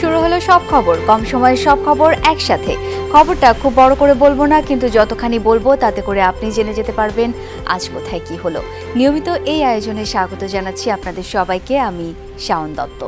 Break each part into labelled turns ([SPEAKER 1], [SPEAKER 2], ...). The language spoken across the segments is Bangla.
[SPEAKER 1] শুরু হলো সব খবর, কম সময়ে সব খবর একসাথে। খবরটা খুব বড় করে বলবো না, কিন্তু যতখানি বলবো তাতে করে আপনি জেনে যেতে পারবেন আজ কোথায় কি হলো। নিয়মিত এই আয়োজনে স্বাগত জানাচ্ছি আপনাদের সবাইকে, আমি শাওন দত্ত।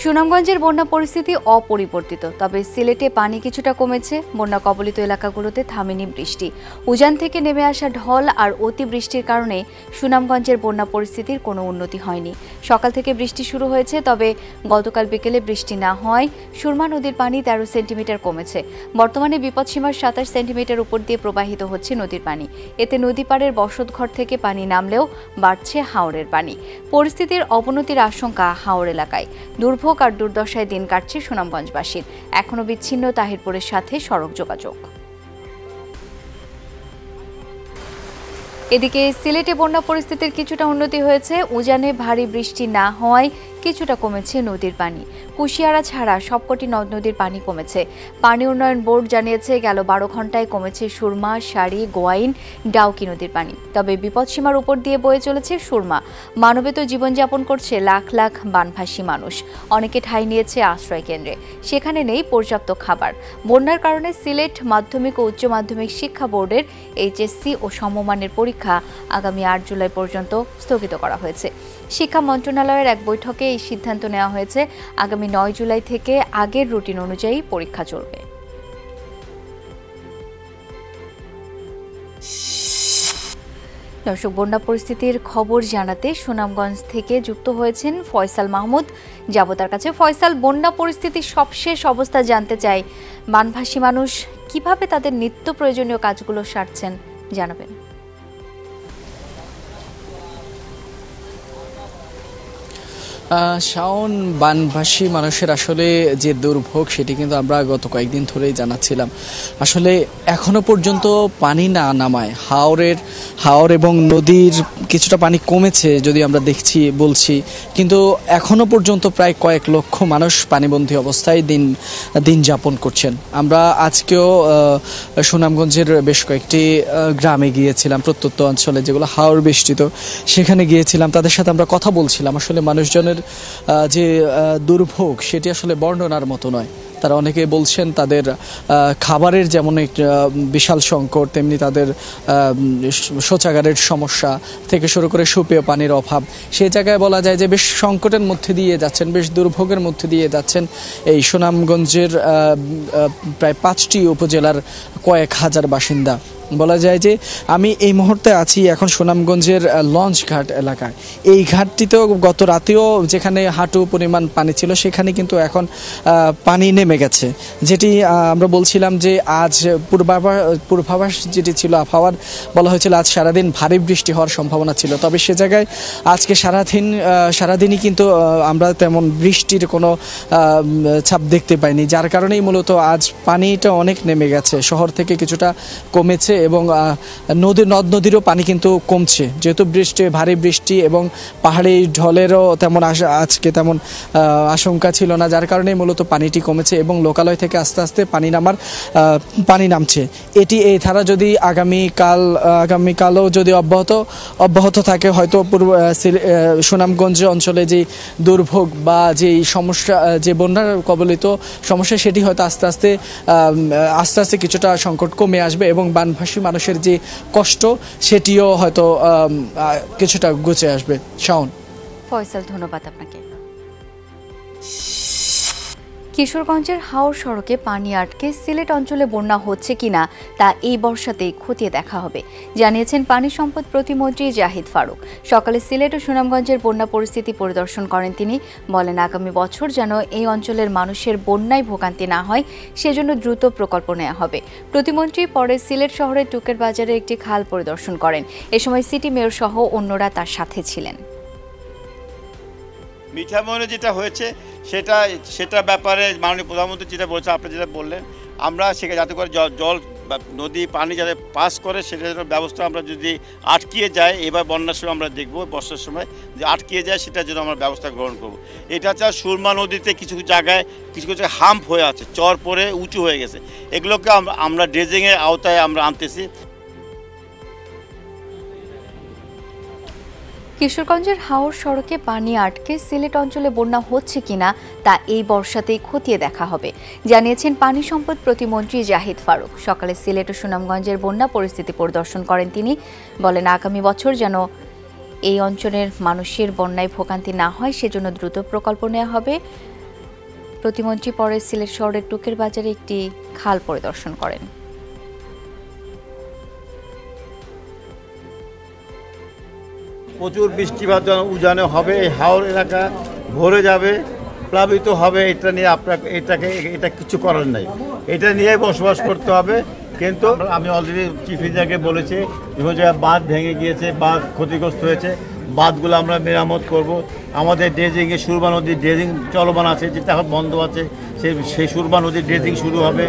[SPEAKER 1] সুনামগঞ্জের বন্যা পরিস্থিতি অপরিবর্তিত, তবে সিলেটে পানি কিছুটা কমেছে। বন্যা কবলিত এলাকাগুলোতে থামেনি বৃষ্টি। উজান থেকে নেমে আসা ঢল আর অতিবৃষ্টির কারণে সুনামগঞ্জের বন্যা পরিস্থিতির কোনো উন্নতি হয়নি। সকাল থেকে বৃষ্টি শুরু হয়েছে, তবে গতকাল বিকেলে বৃষ্টি না হওয়ায় সুরমা নদীর পানি 13 সেন্টিমিটার কমেছে। বর্তমানে বিপদসীমার 27 সেন্টিমিটার উপর দিয়ে প্রবাহিত হচ্ছে নদীর পানি। এতে নদী পাড়ের বসতঘর থেকে পানি নামলেও বাড়ছে হাওরের পানি। পরিস্থিতির অবনতির আশঙ্কা হাওর এলাকায়। দুর্ভোগ আর দুর্দশায় দিন কাটছে সুনামগঞ্জবাসীর। এখনো বিচ্ছিন্ন তাহিরপুরের সাথে সড়ক যোগাযোগ। এদিকে সিলেটে বন্যা পরিস্থিতির কিছুটা উন্নতি হয়েছে। উজানে ভারী বৃষ্টি না হওয়ায় কিছুটা কমেছে নদীর পানি। কুশিয়ারা ছাড়া সবকটি নদ নদীর পানি কমেছে। পানি উন্নয়ন বোর্ড জানিয়েছে গেল 12 ঘন্টায় কমেছে সুরমা, সারি, গোয়াইন, ডাউকি নদীর পানি। তবে বিপদসীমার উপর দিয়ে বয়ে চলেছে সুরমা। মানবেতর জীবনযাপন করছে লাখ লাখ বানভাসী মানুষ। অনেকে ঠাঁই নিয়েছে আশ্রয় কেন্দ্রে, সেখানে নেই পর্যাপ্ত খাবার। বন্যার কারণে সিলেট মাধ্যমিক ও উচ্চ মাধ্যমিক শিক্ষা বোর্ডের এইচএসসি ও সমমানের পরীক্ষা আগামী 8 জুলাই পর্যন্ত স্থগিত করা হয়েছে। শিক্ষা মন্ত্রণালয়ের এক বৈঠকে এই সিদ্ধান্ত নেওয়া হয়েছে। আগামী 9 জুলাই থেকে আগের রুটিন অনুযায়ী পরীক্ষা চলবে। দর্শক, বন্যা পরিস্থিতির খবর জানাতে সুনামগঞ্জ থেকে যুক্ত হয়েছেন ফয়সাল মাহমুদ। যাব তার কাছে। ফয়সাল, বন্যা পরিস্থিতির সবশেষ অবস্থা জানতে চাই। বানভাসী মানুষ কিভাবে তাদের নিত্য প্রয়োজনীয় কাজগুলো সারছেন জানাবেন।
[SPEAKER 2] শাওন, বানভাসী মানুষের আসলে যে দুর্ভোগ সেটি কিন্তু আমরা গত কয়েকদিন ধরেই জানাচ্ছিলাম। আসলে এখনো পর্যন্ত পানি না নামায় হাওর এবং নদীর কিছুটা পানি কমেছে যদি আমরা বলছি, কিন্তু এখনো পর্যন্ত প্রায় কয়েক লক্ষ মানুষ পানিবন্দী অবস্থায় দিন যাপন করছেন। আমরা আজকেও সুনামগঞ্জের বেশ কয়েকটি গ্রামে গিয়েছিলাম, প্রত্যন্ত অঞ্চলে যেগুলো হাওর বেষ্টিত, সেখানে গিয়েছিলাম। তাদের সাথে আমরা কথা বলছিলাম। আসলে মানুষজনের যে দুর্ভোগ সেটি আসলে বর্ণনার মতো নয়। তারা অনেকে বলছেন তাদের খাবারের যেমন একটা বিশাল সংকট, তেমনি তাদের শৌচাগারের সমস্যা থেকে শুরু করে সুপেয় পানির অভাব। সেই জায়গায় বলা যায় যে বেশ সংকটের মধ্যে দিয়ে যাচ্ছেন, বেশ দুর্ভোগের মধ্যে দিয়ে যাচ্ছেন এই সুনামগঞ্জের প্রায় 5টি উপজেলার কয়েক হাজার বাসিন্দা। বলা যায় যে আমি এই মুহূর্তে আছি এখন সুনামগঞ্জের লঞ্চ ঘাট এলাকায়। এই ঘাটটিতেও গত রাতেও যেখানে হাঁটু পরিমাণ পানি ছিল, সেখানে কিন্তু এখন পানি নেমে গেছে। যেটি আমরা বলছিলাম যে আজ পূর্বাভাস যেটি ছিল আবহাওয়ার, বলা হয়েছিল আজ সারাদিন ভারী বৃষ্টি হওয়ার সম্ভাবনা ছিল। তবে সে জায়গায় আজকে সারাদিনই কিন্তু আমরা তেমন বৃষ্টির কোনো ছাপ দেখতে পাইনি, যার কারণেই মূলত আজ পানিটা অনেক নেমে গেছে। শহর থেকে কিছুটা কমেছে এবং নদ নদীরও পানি কিন্তু কমছে, যেহেতু ভারী বৃষ্টি এবং পাহাড়ি ঢলেরও আজকে তেমন আশঙ্কা ছিল না, যার কারণে মূলত পানিটি কমেছে এবং লোকালয় থেকে আস্তে আস্তে পানি নামছে। এই ধারা যদি আগামীকালও যদি অব্যাহত থাকে, হয়তো সুনামগঞ্জ অঞ্চলে যে দুর্ভোগ বা যে সমস্যা, যে বন্যার কবলিত সমস্যা, সেটি হয়তো আস্তে আস্তে কিছুটা সংকট কমে আসবে এবং বানভাসী মানুষের যে কষ্ট সেটিও হয়তো কিছুটা ঘুচে আসবে। শাওন।
[SPEAKER 1] ফয়সাল, ধন্যবাদ আপনাকে। কিশোরগঞ্জের হাওর সড়কে পানি আটকে সিলেট অঞ্চলে বন্যা হচ্ছে কিনা তা এই বর্ষাতেই খতিয়ে দেখা হবে, জানিয়েছেন পানি সম্পদ প্রতিমন্ত্রী জাহিদ ফারুক। সকালে সিলেট ও সুনামগঞ্জের বন্যা পরিস্থিতি পরিদর্শন করেন তিনি। বলেন, আগামী বছর যেন এই অঞ্চলের মানুষের বন্যায় ভোগান্তি না হয় সেজন্য দ্রুত প্রকল্প নেওয়া হবে। প্রতিমন্ত্রী পরে সিলেট শহরের টুকের বাজারে একটি খাল পরিদর্শন করেন। এ সময় সিটি মেয়র সহ অন্যরা তার সাথে ছিলেন।
[SPEAKER 3] মিঠামইনে যেটা হয়েছে সেটা ব্যাপারে মাননীয় প্রধানমন্ত্রী যেটা বলছে, আপনি যেটা বললেন, আমরা সেখানে যাতে করে জল নদী পানি যাতে পাস করে সেটার ব্যবস্থা আমরা যদি আটকিয়ে যায়, এবার বন্যার সময় আমরা দেখব, বর্ষার সময় যে আটকিয়ে যায় সেটার জন্য আমরা ব্যবস্থা গ্রহণ করব। এটা হচ্ছে সুরমা নদীতে কিছু জায়গায় কিছু হাম্প হয়ে আছে, চর পরে উঁচু হয়ে গেছে, এগুলোকে আমরা ড্রেজিংয়ের আওতায় আমরা আনতেছি।
[SPEAKER 1] কিশোরগঞ্জের হাওর সড়কে পানি আটকে সিলেট অঞ্চলে বন্যা হচ্ছে কিনা তা এই বর্ষাতেই খতিয়ে দেখা হবে, জানিয়েছেন পানি সম্পদ প্রতিমন্ত্রী জাহিদ ফারুক। সকালে সিলেট ও সুনামগঞ্জের বন্যা পরিস্থিতি পরিদর্শন করেন তিনি। বলেন, আগামী বছর যেন এই অঞ্চলের মানুষের বন্যায় ভোগান্তি না হয় সেজন্য দ্রুত প্রকল্প নেওয়া হবে। প্রতিমন্ত্রী পরে সিলেট শহরের টুকের বাজারে একটি খাল পরিদর্শন করেন।
[SPEAKER 3] প্রচুর বৃষ্টিপাত উজানে হবে, এই হাওর এলাকা ভরে যাবে, প্লাবিত হবে। এটা নিয়ে এটা কিছু করার নাই, এটা নিয়ে বসবাস করতে হবে। কিন্তু আমি অলরেডি চিফ ইঞ্জিনিয়ারকে বলেছি, বিভিন্ন জায়গায় বাঁধ ভেঙে গিয়েছে, বাঁধ ক্ষতিগ্রস্ত হয়েছে, বাঁধগুলো আমরা মেরামত করব। আমাদের ড্রেজিংয়ে সুরমা নদীর ড্রেজিং চলমান আছে, যেটা এখন বন্ধ আছে, সেই সুরমা নদীর ড্রেজিং শুরু হবে।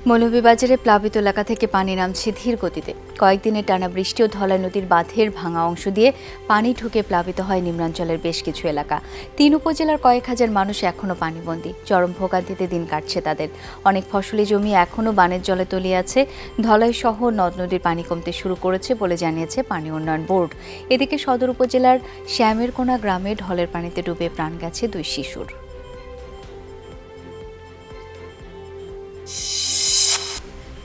[SPEAKER 1] মৌলভীবাজারে প্লাবিত এলাকা থেকে পানি নামছে ধীর গতিতে। কয়েকদিনের টানা বৃষ্টি ও ধলাই নদীর বাঁধের ভাঙা অংশ দিয়ে পানি ঢুকে প্লাবিত হয় নিম্নাঞ্চলের বেশ কিছু এলাকা। 3 উপজেলার কয়েক হাজার মানুষ এখনও পানিবন্দী। চরম ভোগান্তিতে দিন কাটছে তাদের। অনেক ফসলি জমি এখনও বানের জলে তলিয়ে আছে। ধলাই সহ নদ নদীর পানি কমতে শুরু করেছে বলে জানিয়েছে পানি উন্নয়ন বোর্ড। এদিকে সদর উপজেলার শ্যামেরকোনা গ্রামে ঢলের পানিতে ডুবে প্রাণ গেছে 2 শিশুর।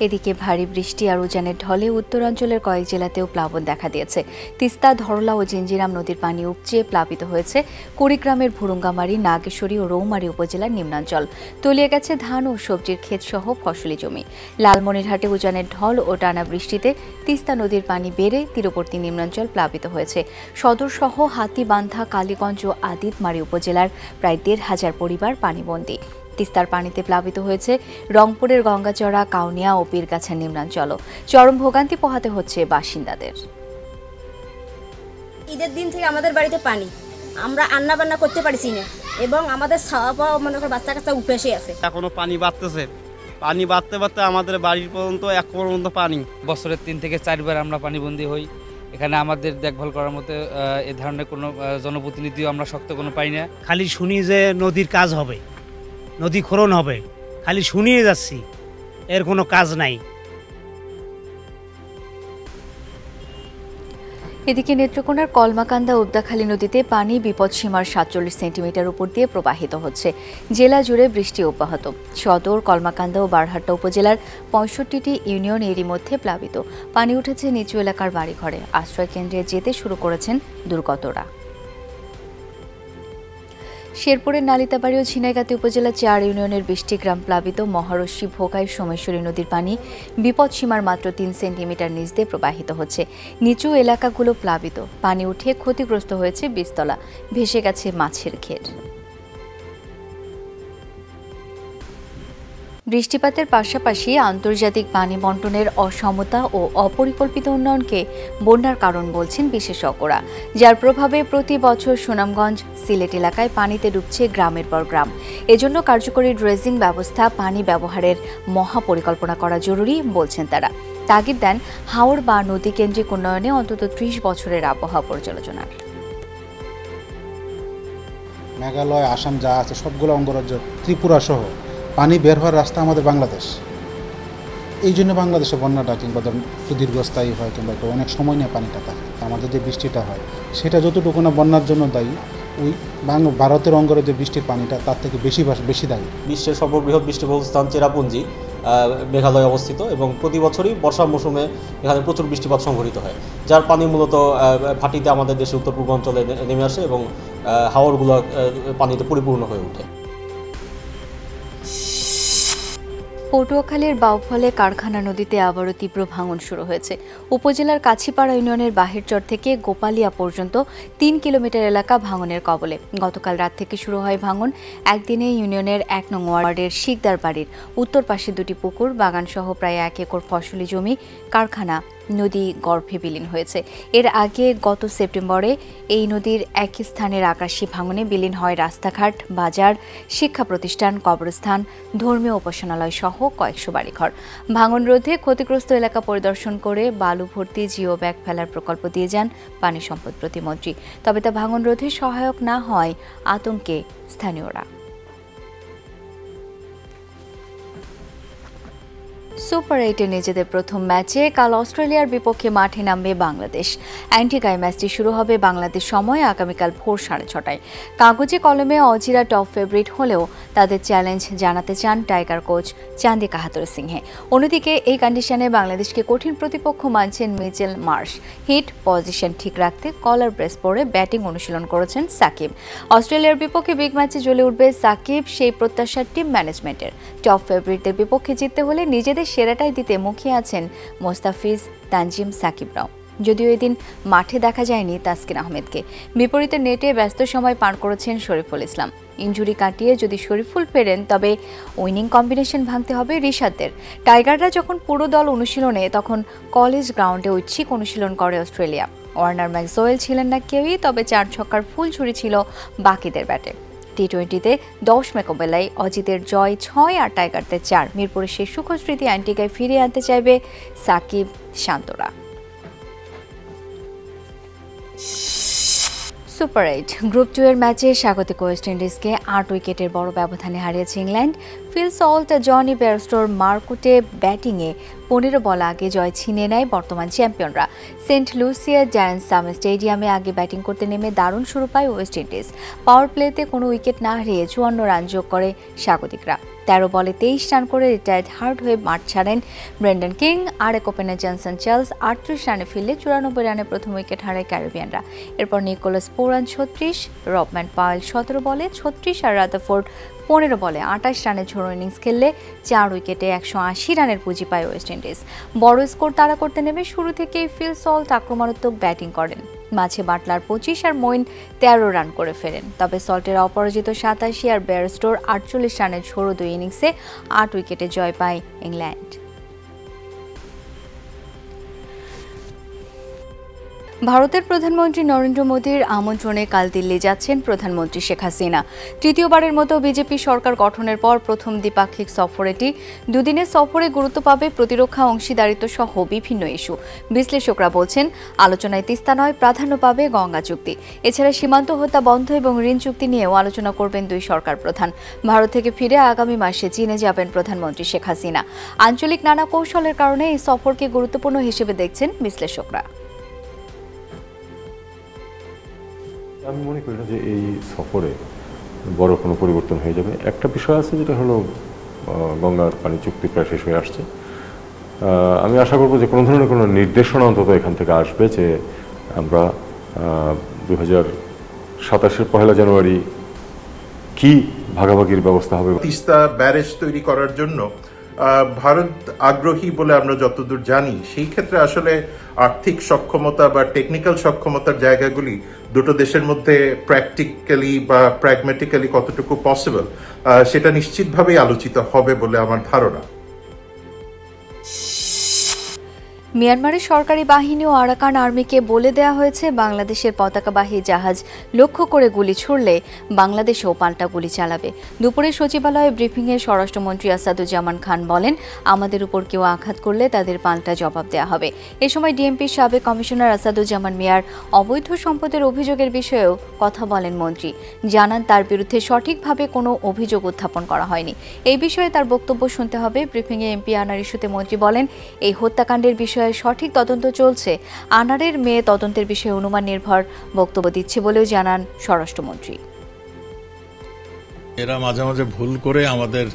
[SPEAKER 1] এদিকে ভারী বৃষ্টি আর উজানের ঢলে উত্তরাঞ্চলের কয়েক জেলাতেও প্লাবন দেখা দিয়েছে। তিস্তা, ধরলা ও জিঞ্জিরাম নদীর পানি উপচে প্লাবিত হয়েছে কুড়িগ্রামের ভুরুঙ্গামারী, নাগেশ্বরী ও রৌমারী উপজেলার নিম্নাঞ্চল। তলিয়ে গেছে ধান ও সবজির ক্ষেত সহ ফসলি জমি। লালমনিরহাটে উজানের ঢল ও টানা বৃষ্টিতে তিস্তা নদীর পানি বেড়ে তীরবর্তী নিম্নাঞ্চল প্লাবিত হয়েছে। সদর সহ হাতীবান্ধা, কালীগঞ্জ ও আদিতমারী উপজেলার প্রায় 1,500 পরিবার পানিবন্দী। তিস্তার পানিতে প্লাবিত হয়েছে রংপুরের গঙ্গাচড়া, কাউনিয়া ও পীরগাছার নিম্নাঞ্চল। চরম ভোগান্তি পোহাতে হচ্ছে বাসিন্দাদের।
[SPEAKER 4] ঈদের দিন থেকে আমাদের বাড়িতে পানি, আমরা রান্না বান্না করতে পারছি না এবং আমাদের খাওয়া মনে করো বাচ্চা কাচ্চা উপেসে আছে।
[SPEAKER 5] এখনো পানি বাড়তেছে, পানি বাড়তে বাড়তে আমাদের বাড়ির পর্যন্ত এক পর্যন্ত পানি।
[SPEAKER 6] বছরের 3 থেকে 4 বার আমরা পানিবন্দী হই। এখানে আমাদের দেখভাল করার মতো এ ধরনের কোনো জনপ্রতিনিধিও আমরা শক্ত কোনো পাই না।
[SPEAKER 7] খালি শুনি যে নদীর কাজ হবে, নদী খনন হবে, খালি শুনিয়ে যাচ্ছি, এর কোনো কাজ নাই।
[SPEAKER 1] এদিকে নেত্রকোনার কলমাকান্দা উবদাখালী নদীতে পানি বিপদসীমার 47 সেন্টিমিটার উপর দিয়ে প্রবাহিত হচ্ছে। জেলা জুড়ে বৃষ্টি অব্যাহত। সদর, কলমাকান্দা ও বারহাট্টা উপজেলার 65টি ইউনিয়ন এরই মধ্যে প্লাবিত। পানি উঠেছে নিচু এলাকার বাড়িঘরে। আশ্রয় কেন্দ্রে যেতে শুরু করেছেন দুর্গতরা। শেরপুরের নালিতাবাড়ি ও ঝিনাইগাতি উপজেলার 4 ইউনিয়নের 20টি গ্রাম প্লাবিত। মহারশী, ভোগাই, সোমেশ্বরী নদীর পানি বিপদসীমার মাত্র 3 সেন্টিমিটার নিচ দিয়ে প্রবাহিত হচ্ছে। নিচু এলাকাগুলো প্লাবিত। পানি উঠে ক্ষতিগ্রস্ত হয়েছে বীজতলা, ভেসে গেছে মাছের ঘের। বৃষ্টিপাতের পাশাপাশি আন্তর্জাতিক পানি বণ্টনের অসমতা ও অপরিকল্পিত উন্নয়নকে বন্যার কারণ বলছেন বিশেষজ্ঞরা, যার প্রভাবে প্রতি বছর সুনামগঞ্জ, সিলেট এলাকায় পানিতে ডুবছে গ্রামের পর গ্রাম। এজন্য কার্যকরী ড্রেজিং ব্যবস্থা, পানি ব্যবহারের মহাপরিকল্পনা করা জরুরি বলছেন তারা। তাগিদ দেন হাওর বা নদী কেন্দ্রিক উন্নয়নে অন্তত 30 বছরের আবহাওয়া পর্যালোচনার।
[SPEAKER 8] মেঘালয়, আসাম যা আছে সবগুলো অঙ্গরাজ্য, ত্রিপুরা সহ পানি বের হওয়ার রাস্তা আমাদের বাংলাদেশ। এই জন্য বাংলাদেশে বন্যাটা কিংবা দীর্ঘস্থায়ী হয় কিংবা অনেক সময় নিয়ে পানিটা থাকে। আমাদের যে বৃষ্টিটা হয় সেটা যতটুকু না বন্যার জন্য দায়ী, ওই ভারতের অঙ্গরাজ্যের বৃষ্টির পানিটা তার থেকে বেশি দায়ী।
[SPEAKER 9] বিশ্বের সর্ববৃহৎ বৃষ্টিবহুল স্থান চেরাপুঞ্জি মেঘালয়ে অবস্থিত এবং প্রতি বছরই বর্ষা মৌসুমে এখানে প্রচুর বৃষ্টিপাত সংঘটিত হয়, যার পানি মূলত ভাটিতে আমাদের দেশের উত্তর পূর্বাঞ্চলে নেমে আসে এবং হাওরগুলো পানিতে পরিপূর্ণ হয়ে ওঠে।
[SPEAKER 1] পটুয়াখালীর বাউফলে কারখানা নদীতে আবারও তীব্র ভাঙন শুরু হয়েছে। উপজেলার কাছিপাড়া ইউনিয়নের বাহিরচর থেকে গোপালিয়া পর্যন্ত 3 কিলোমিটার এলাকা ভাঙনের কবলে। গতকাল রাত থেকে শুরু হয় ভাঙন। একদিনে ইউনিয়নের 1 নং ওয়ার্ডের শিকদার বাড়ির উত্তর পাশে 2টি পুকুর, বাগানসহ প্রায় 1 একর ফসলি জমি, কারখানা নদী গর্ভে বিলীন হয়েছে। এর আগে গত সেপ্টেম্বরে এই নদীর একই স্থানের আকাশী ভাঙনে বিলীন হয় রাস্তাঘাট, বাজার, শিক্ষা প্রতিষ্ঠান, কবরস্থান, ধর্মীয় উপাসনালয় সহ কয়েকশো বাড়িঘর। ভাঙন রোধে ক্ষতিগ্রস্ত এলাকা পরিদর্শন করে বালু ভর্তি জিও ব্যাগ ফেলার প্রকল্প দিয়ে যান পানি সম্পদ প্রতিমন্ত্রী। তবে তা ভাঙন রোধে সহায়ক না হয় আতঙ্কে স্থানীয়রা। সুপার 8-এ নিজেদের প্রথম ম্যাচে কাল অস্ট্রেলিয়ার বিপক্ষে মাঠে নামবে বাংলাদেশ। অ্যান্টিগায় ম্যাচটি শুরু হবে বাংলাদেশ সময় আগামীকাল ভোর 6:30টায়। কাগজে কলমে অজিরা টপ ফেভারিট হলেও তাদের চ্যালেঞ্জ জানাতে চান টাইগার কোচ চান্দি কাহাতুর সিংহে। অন্যদিকে এই কন্ডিশনে বাংলাদেশকে কঠিন প্রতিপক্ষ মানছেন মিচেল মার্শ। হিট পজিশন ঠিক রাখতে কলার ব্রেস পরে ব্যাটিং অনুশীলন করেছেন সাকিব। অস্ট্রেলিয়ার বিপক্ষে বিগ ম্যাচে জ্বলে উঠবে সাকিব, সেই প্রত্যাশা টিম ম্যানেজমেন্টের। টপ ফেভারিটদের বিপক্ষে জিততে হলে নিজেদের সেরাটাই দিতে মুখিয়ে আছেন মোস্তাফিজ, তানজিম, সাকিবরাও। যদিও এদিন মাঠে দেখা যায়নি তাসকিন আহমেদকে। বিপরীতে নেটে ব্যস্ত সময় পার করেছেন শরীফুল ইসলাম। ইনজুরি কাটিয়ে যদি শরীফুল ফেরেন তবে উইনিং কম্বিনেশন ভাঙতে হবে রিশাদদের। টাইগাররা যখন পুরো দল অনুশীলনে তখন কলেজ গ্রাউন্ডে ঐচ্ছিক অনুশীলন করে অস্ট্রেলিয়া। ওয়ার্নার ম্যাকজোয়েল ছিলেন না কেউই, তবে 4 ছক্কার ফুল ছুরি ছিল বাকিদের ব্যাটে। টি-20-তে 10 মোকাবেলায় অজিতের জয় 6 আর টাইগারদের 4। মিরপুরের সেই সুখ স্মৃতি অ্যান্টিগায় ফিরিয়ে আনতে চাইবে সাকিব, শান্তরা। সুপার 8 গ্রুপ 2 এর ম্যাচে স্বাগতিক ওয়েস্ট ইন্ডিজকে 8 উইকেটের বড় ব্যবধানে হারিয়েছে ইংল্যান্ড। ফিল সল্ট, জনি বেয়ারস্টোর মারকুটে ব্যাটিংয়ে 15 বল আগে জয় ছিনিয়ে নেয় বর্তমান চ্যাম্পিয়নরা। সেন্ট লুসিয়া জায়ান্ট সাম স্টেডিয়ামে আগে ব্যাটিং করতে নেমে দারুণ শুরু পায় ওয়েস্ট ইন্ডিজ। পাওয়ার প্লেতে কোনো উইকেট না হারিয়ে 54 রান যোগ করে স্বাগতিকরা। 13 বলে 23 রান করে রিটায়ার্ড হার্ড হয়ে মাঠ ছাড়েন ব্রেন্ডন কিং। আরেক ওপেনার জনসন চার্লস 38 রানে ফিরলে 94 রানে প্রথম উইকেট হারায় ক্যারিবিয়ানরা। এরপর নিকোলাস পুরান 36, রবম্যান পাওয়েল 17 বলে 36 আর রাদারফোর্ড 15 বলে 28 রানের ঝোড়ো ইনিংস খেললে 4 উইকেটে 180 রানের পুঁজি পায় ওয়েস্ট ইন্ডিজ। বড় স্কোর তাড়া করতে নেমে শুরু থেকেই ফিল সল্ট আক্রমণাত্মক ব্যাটিং করেন। মাঝে বাটলার 25 আর মইন 13 রান করে ফেরেন। তবে সল্টের অপরাজিত 87 আর বেয়ারস্টোর 48 রানের ঝোড়ো 2 ইনিংসে 8 উইকেটে জয় পায় ইংল্যান্ড। ভারতের প্রধানমন্ত্রী নরেন্দ্র মোদীর আমন্ত্রণে কাল দিল্লি যাচ্ছেন প্রধানমন্ত্রী শেখ হাসিনা। তৃতীয়বারের মতো বিজেপি সরকার গঠনের পর প্রথম দ্বিপাক্ষিক সফর এটি। দুদিনের সফরে গুরুত্ব পাবে প্রতিরক্ষা অংশীদারিত্ব সহ বিভিন্ন ইস্যু। বিশ্লেষকরা বলছেন আলোচনায় তিস্তা নয়, প্রাধান্য পাবে গঙ্গা চুক্তি। এছাড়া সীমান্ত হত্যা বন্ধ এবং ঋণ চুক্তি নিয়েও আলোচনা করবেন দুই সরকার প্রধান। ভারত থেকে ফিরে আগামী মাসে চীনে যাবেন প্রধানমন্ত্রী শেখ হাসিনা। আঞ্চলিক নানা কৌশলের কারণে এই সফরকে গুরুত্বপূর্ণ হিসেবে দেখছেন বিশ্লেষকরা।
[SPEAKER 10] আমি মনে করি না যে এই সফরে বড় কোনো পরিবর্তন হয়ে যাবে। একটা বিষয় আছে, যেটা হলো গঙ্গার পানি চুক্তি প্রায় শেষ হয়ে আসছে। আমি আশা করব যে কোনো ধরনের কোনো নির্দেশনা অন্তত এখান থেকে আসবে যে আমরা 2027-এর 1 জানুয়ারি কি ভাগাভাগির ব্যবস্থা হবে।
[SPEAKER 11] তিস্তা ব্যারেজ তৈরি করার জন্য ভারত আগ্রহী বলে আমরা যতদূর জানি। সেই ক্ষেত্রে আসলে আর্থিক সক্ষমতা বা টেকনিক্যাল সক্ষমতার জায়গাগুলি দুটো দেশের মধ্যে প্র্যাকটিক্যালি বা প্র্যাগম্যাটিক্যালি কতটুকু পসিবল সেটা নিশ্চিতভাবেই আলোচিত হবে বলে আমার ধারণা।
[SPEAKER 1] মিয়ানমারের সরকারি বাহিনী ও আরাকান আর্মিকে বলে দেওয়া হয়েছে বাংলাদেশের পতাকাবাহী জাহাজ লক্ষ্য করে গুলি ছুড়লে বাংলাদেশেও পাল্টা গুলি চালাবে। দুপুরে সচিবালয়ে ব্রিফিংয়ে স্বরাষ্ট্রমন্ত্রী আসাদুজ্জামান খান বলেন, আমাদের উপর কেউ আঘাত করলে তাদের পাল্টা জবাব দেওয়া হবে। এ সময় ডিএমপির সাবেক কমিশনার আসাদুজ্জামান মিয়ার অবৈধ সম্পদের অভিযোগের বিষয়েও কথা বলেন মন্ত্রী। জানান তার বিরুদ্ধে সঠিকভাবে কোনো অভিযোগ উত্থাপন করা হয়নি। এই বিষয়ে তার বক্তব্য শুনতে হবে। ব্রিফিংয়ে এমপি আনার ইস্যুতে মন্ত্রী বলেন, এই হত্যাকাণ্ডের বিষয়ে সঠিক তদন্ত চলছে। আনারের মেয়ে তদন্তের বিষয়ে অনুমান নির্ভর বক্তব্য দিচ্ছে বলেও জানান স্বরাষ্ট্রমন্ত্রী।
[SPEAKER 12] এরা মাঝে মাঝে ভুল করে আমাদের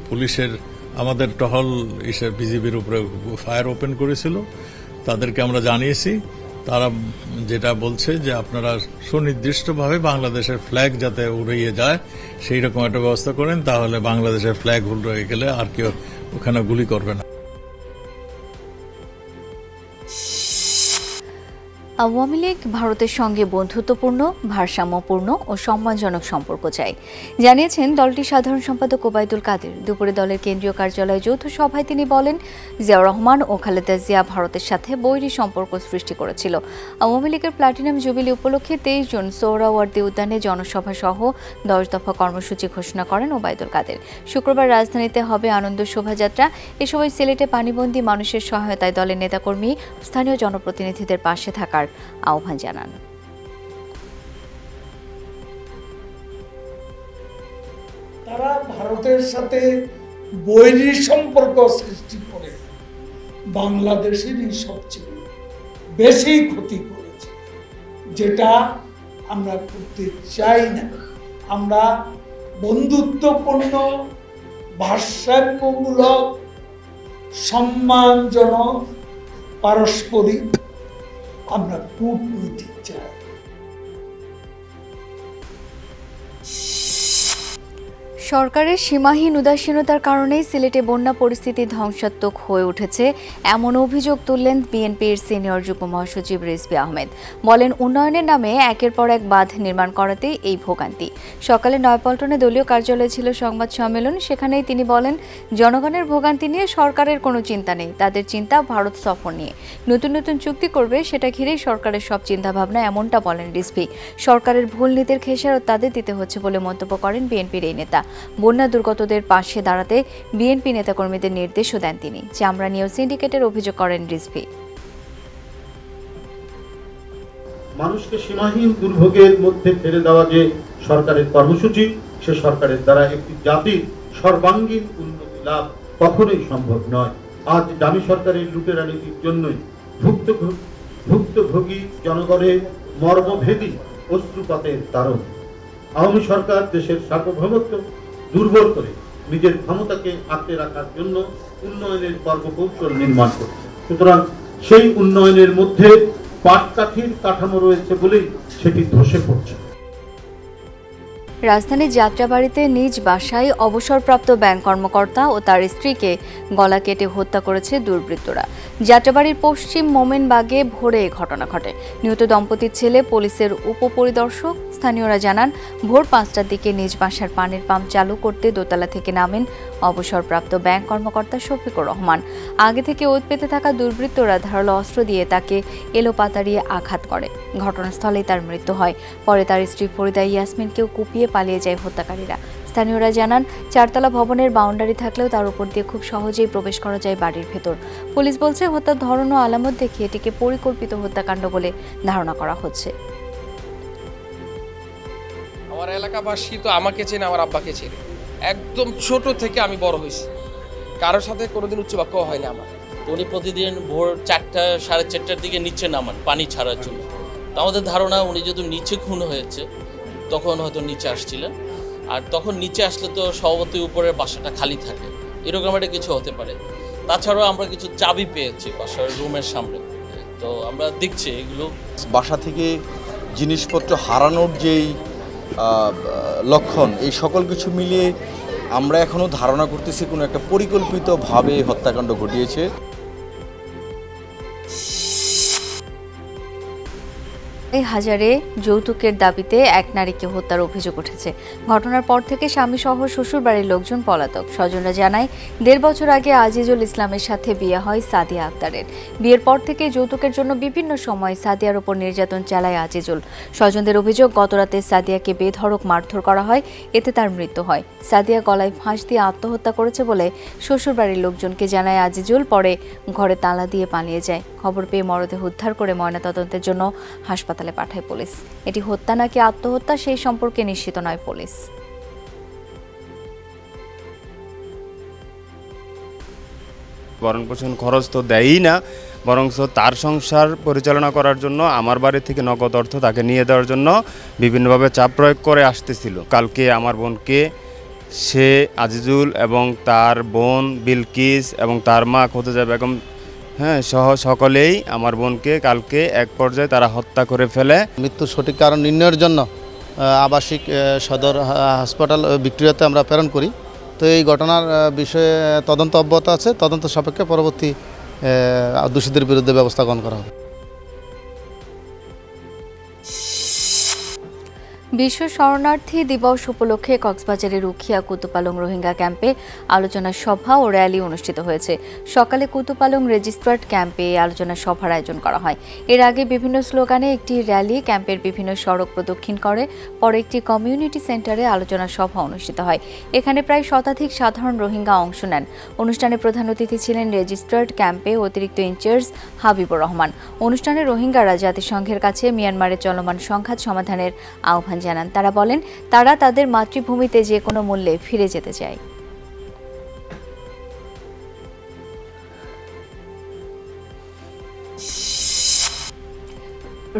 [SPEAKER 12] পুলিশের আমাদের টহল বিজিবির উপরে ফায়ার ওপেন করেছিল। তাদেরকে আমরা জানিয়েছি। তারা যেটা বলছে যে আপনারা সুনির্দিষ্টভাবে বাংলাদেশের ফ্ল্যাগ যাতে উড়িয়ে যায় সেই রকম একটা ব্যবস্থা করেন, তাহলে বাংলাদেশের ফ্ল্যাগ ভুল রয়ে গেলে আর কেউ ওখানে গুলি করবে না।
[SPEAKER 1] আওয়ামী লীগ ভারতের সঙ্গে বন্ধুত্বপূর্ণ, ভারসাম্যপূর্ণ ও সম্মানজনক সম্পর্ক চায়, জানিয়েছেন দলটির সাধারণ সম্পাদক ওবায়দুল কাদের। দুপুরে দলের কেন্দ্রীয় কার্যালয়ে যৌথ সভায় তিনি বলেন, জিয়াউর রহমান ও খালেদা জিয়া ভারতের সাথে বৈরী সম্পর্ক সৃষ্টি করেছিল। আওয়ামী লীগের প্লাটিনাম জুবিলি উপলক্ষে 23 জুন সোহরাওয়ার্দী উদ্যানে জনসভা সহ 10 দফা কর্মসূচি ঘোষণা করেন ওবায়দুল কাদের। শুক্রবার রাজধানীতে হবে আনন্দ শোভাযাত্রা। এ সময় সিলেটে পানিবন্দী মানুষের সহায়তায় দলের নেতাকর্মী স্থানীয় জনপ্রতিনিধিদের পাশে থাকার আহ্বান জানান।
[SPEAKER 13] তারা ভারতের সাথে বৈরী সম্পর্ক সৃষ্টি করে বাংলাদেশেরই সবচেয়ে বেশি ক্ষতি করেছে, যেটা আমরা করতে চাই না। আমরা বন্ধুত্বপূর্ণ, ভারসাম্যমূলক, সম্মানজনক, পারস্পরিক আমরা কূটনীতি চাই।
[SPEAKER 1] সরকারের সীমাহীন উদাসীনতার কারণেই সিলেটে বন্যা পরিস্থিতি ধ্বংসাত্মক হয়ে উঠেছে, এমন অভিযোগ তুললেন বিএনপির সিনিয়র যুগ্ম মহাসচিব রিজভী আহমেদ। বলেন, উন্নয়নের নামে একের পর এক বাঁধ নির্মাণ করাতেই এই ভোগান্তি। সকালে নয়াপল্টনে দলীয় কার্যালয়ে ছিল সংবাদ সম্মেলন, সেখানেই তিনি বলেন, জনগণের ভোগান্তি নিয়ে সরকারের কোনো চিন্তা নেই, তাদের চিন্তা ভারত সফর নিয়ে। নতুন নতুন চুক্তি করবে, সেটা ঘিরেই সরকারের সব চিন্তাভাবনা, এমনটা বলেন রিজভী। সরকারের ভুল নীতির খেসারত তাদের দিতে হচ্ছে বলে মন্তব্য করেন বিএনপির এই নেতা। বন্যা দুর্গতদের পাশে দাঁড়াতে বিএনপি নেতাকর্মীদের নির্দেশও দেন তিনি। চামড়া নিউজ সিন্ডিকেটের অভিযোগ করেন রিজভী।
[SPEAKER 14] মানুষকে সীমাহীন দুর্ভোগের মধ্যে ফেলে দেওয়া যে সরকারের কর্মসূচি, সে সরকারের দ্বারা একটি জাতির সর্বাঙ্গীন উন্নতি লাভ কখনোই সম্ভব নয়। আজ দামি সরকারের লুটেরা নীতির জন্যই ভুক্তভোগী জনগণের মর্মভেদী অশ্রুপাতের কারণ। আওয়ামী সরকার দেশের সার্বভৌমত্ব দুর্বল করে নিজের ক্ষমতাকে আঁকড়ে রাখার জন্য উন্নয়নের কর্মকৌশল নির্মাণ করছে। সুতরাং সেই উন্নয়নের মধ্যে পাটকাঠির কাঠামো রয়েছে বলেই সেটি ধসে পড়ছে।
[SPEAKER 1] রাজধানীর যাত্রাবাড়িতে নিজ বাসায় অবসরপ্রাপ্ত ব্যাংক কর্মকর্তা ও তার স্ত্রীকে গলা কেটে হত্যা করেছে দুর্বৃত্তরা। যাত্রাবাড়ির পশ্চিম মোমেনবাগে ভোরে এ ঘটনা ঘটে। নিহত দম্পতির ছেলে পুলিশের উপপরিদর্শক। স্থানীয়রা জানান, ভোর 5টার দিকে নিজ বাসার পানির পাম্প চালু করতে দোতলা থেকে নামেন অবসরপ্রাপ্ত ব্যাংক কর্মকর্তা শফিকুর রহমান। আগে থেকে ওত পেতে থাকা দুর্বৃত্তরা ধারালো অস্ত্র দিয়ে তাকে এলোপাতাড়িয়ে আঘাত করে। ঘটনাস্থলেই তার মৃত্যু হয়। পরে তার স্ত্রী ফরিদা ইয়াসমিনকেও কুপিয়ে পালিয়ে যায় হত্যাকারীরা। স্থানীয়রা জানান, 4তলা ভবনের বাউন্ডারি থাকলেও তার উপর দিয়ে খুব সহজেই প্রবেশ করা যায় বাড়ির ভেতর। পুলিশ বলছে, হত্যার ধরন ও আলামত দেখে এটিকে পরিকল্পিত হত্যাকাণ্ড বলে ধারণা করা হচ্ছে।
[SPEAKER 15] আমার এলাকাবাসী তো আমাকে চেনে, আমার আব্বাকে চেনে। একদম ছোট থেকে আমি বড় হয়েছি, কারোর সাথে কোনোদিন উচ্চবাক্য হয় না আমার।
[SPEAKER 16] উনি প্রতিদিন ভোর 4টা সাড়ে 4টার দিকে নিচে নামান পানি ছাড়ার জন্য। তো আমাদের ধারণা উনি যদি নিচে খুন হয়েছে তখন হয়তো নিচে আসছিলেন, আর তখন নিচে আসলে তো স্বভাবতই উপরের বাসাটা খালি থাকে, এরকম একটা কিছু হতে পারে। তাছাড়াও আমরা কিছু চাবি পেয়েছি বাসার রুমের সামনে, তো আমরা দেখছি এগুলো।
[SPEAKER 17] বাসা থেকে জিনিসপত্র হারানোর যেই লক্ষণ, এই সকল কিছু মিলিয়ে আমরা এখনও ধারণা করতেছি কোনো একটা পরিকল্পিতভাবে হত্যাকাণ্ড ঘটিয়েছে।
[SPEAKER 1] হাজারে যৌতুকের দাবিতে এক নারীকে হত্যার অভিযোগ উঠেছে। ঘটনার পর থেকে স্বামী সহ শ্বশুরবাড়ির লোকজন পলাতক। স্বজনরা জানায়, 1.5 বছর আগে আজিজুল ইসলামের সাথে বিয়ে হয় সাদিয়া আক্তারের। বিয়ের পর থেকে যৌতুকের জন্য বিভিন্ন সময় সাদিয়ার উপর নির্যাতন চালায় আজিজুল। স্বজনদের অভিযোগ, গতরাতে সাদিয়াকে বেধড়ক মারধর করা হয়, এতে তার মৃত্যু হয়। সাদিয়া গলায় ফাঁস দিয়ে আত্মহত্যা করেছে বলে শ্বশুরবাড়ির লোকজনকে জানায় আজিজুল। পরে ঘরে তালা দিয়ে পালিয়ে যায়। খবর পেয়ে মরদেহ উদ্ধার করে ময়নাতদন্তের জন্য হাসপাতালে পাঠায় পুলিশ। এটি হত্যা নাকি আত্মহত্যা সেই সম্পর্কে নিশ্চিত নয় পুলিশ।
[SPEAKER 18] ভরণ পোষণ খরচ তো দেয়ই না, বরং তার সংসার পরিচালনা করার জন্য আমার বাড়ি থেকে নগদ অর্থ তাকে নিয়ে দেওয়ার জন্য বিভিন্নভাবে চাপ প্রয়োগ করে আসতেছিল। কালকে আমার বোনকে সে আজিজুল এবং তার বোন বিলকিস এবং তার মা খোদেজা বেগম সহ সকলেই আমার বোনকে কালকে এক পর্যায়ে তারা হত্যা করে ফেলে।
[SPEAKER 19] মৃত্যুর সঠিক কারণ নির্ণয়ের জন্য আবাসিক সদর হাসপাতাল ভিক্টোরিয়াতে আমরা প্রেরণ করি। তো এই ঘটনার বিষয়ে তদন্ত অব্যাহত আছে। তদন্ত সাপেক্ষে পরবর্তী দোষীদের বিরুদ্ধে ব্যবস্থা গ্রহণ করা হবে।
[SPEAKER 1] বিশ্ব শরণার্থী দিবস উপলক্ষে কক্সবাজারের উখিয়া কুতুপালং রোহিঙ্গা ক্যাম্পে আলোচনা সভা ও র্যালি অনুষ্ঠিত হয়েছে। সকালে কুতুপালং রেজিস্ট্রার্ড ক্যাম্পে আলোচনা সভার আয়োজন করা হয়। এর আগে বিভিন্ন স্লোগানে একটি র্যালি ক্যাম্পের বিভিন্ন সড়ক প্রদক্ষিণ করে। পরে একটি কমিউনিটি সেন্টারে আলোচনা সভা অনুষ্ঠিত হয়। এখানে প্রায় শতাধিক সাধারণ রোহিঙ্গা অংশ নেন। অনুষ্ঠানে প্রধান অতিথি ছিলেন রেজিস্ট্রার্ড ক্যাম্পে অতিরিক্ত ইনচার্জ হাবিবুর রহমান। অনুষ্ঠানে রোহিঙ্গারা জাতিসংঘের কাছে মিয়ানমারের চলমান সংঘাত সমাধানের আহ্বান জানান। তারা বলেন, তারা তাদের মাতৃভূমিতে যে কোনো মূল্যে ফিরে যেতে চায়।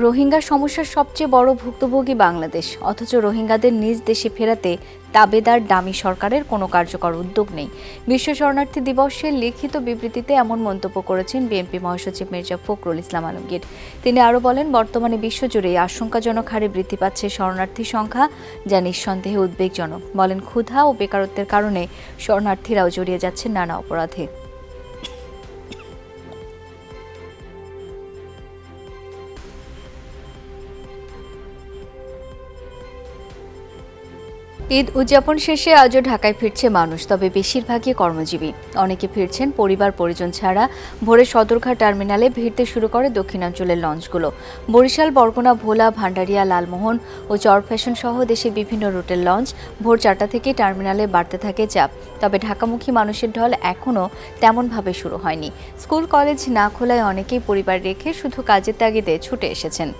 [SPEAKER 1] রোহিঙ্গা সমস্যার সবচেয়ে বড় ভুক্তভোগী বাংলাদেশ, অথচ রোহিঙ্গাদের নিজ দেশে ফেরাতে দাবেদার ডামি সরকারের কোনো কার্যকর উদ্যোগ নেই। বিশ্ব শরণার্থী দিবসের লিখিত বিবৃতিতে এমন মন্তব্য করেছেন বিএনপি মহাসচিব মির্জা ফখরুল ইসলাম আলমগীর। তিনি আরও বলেন, বর্তমানে বিশ্বজুড়েই আশঙ্কাজনক হারে বৃদ্ধি পাচ্ছে শরণার্থী সংখ্যা, যা নিঃসন্দেহে উদ্বেগজনক। বলেন, ক্ষুধা ও বেকারত্বের কারণে শরণার্থীরাও জড়িয়ে যাচ্ছেন নানা অপরাধে। ঈদ উদযাপন শেষে আজও ঢাকায় ফিরছে মানুষ, তবে বেশিরভাগই কর্মজীবী। অনেকে ফিরছেন পরিবার পরিজন ছাড়া। ভোরে সদরঘাট টার্মিনালে ভিড়তে শুরু করে দক্ষিণাঞ্চলের লঞ্চগুলো। বরিশাল, বরগুনা, ভোলা, ভান্ডারিয়া, লালমোহন ও চরফ্যাশন সহ দেশের বিভিন্ন রুটের লঞ্চ ভোর 4টা থেকে টার্মিনালে বাড়তে থাকে চাপ। তবে ঢাকামুখী মানুষের ঢল এখনও তেমনভাবে শুরু হয়নি। স্কুল কলেজ না খোলায় অনেকেই পরিবার রেখে শুধু কাজের তাগিদে ছুটে এসেছেন।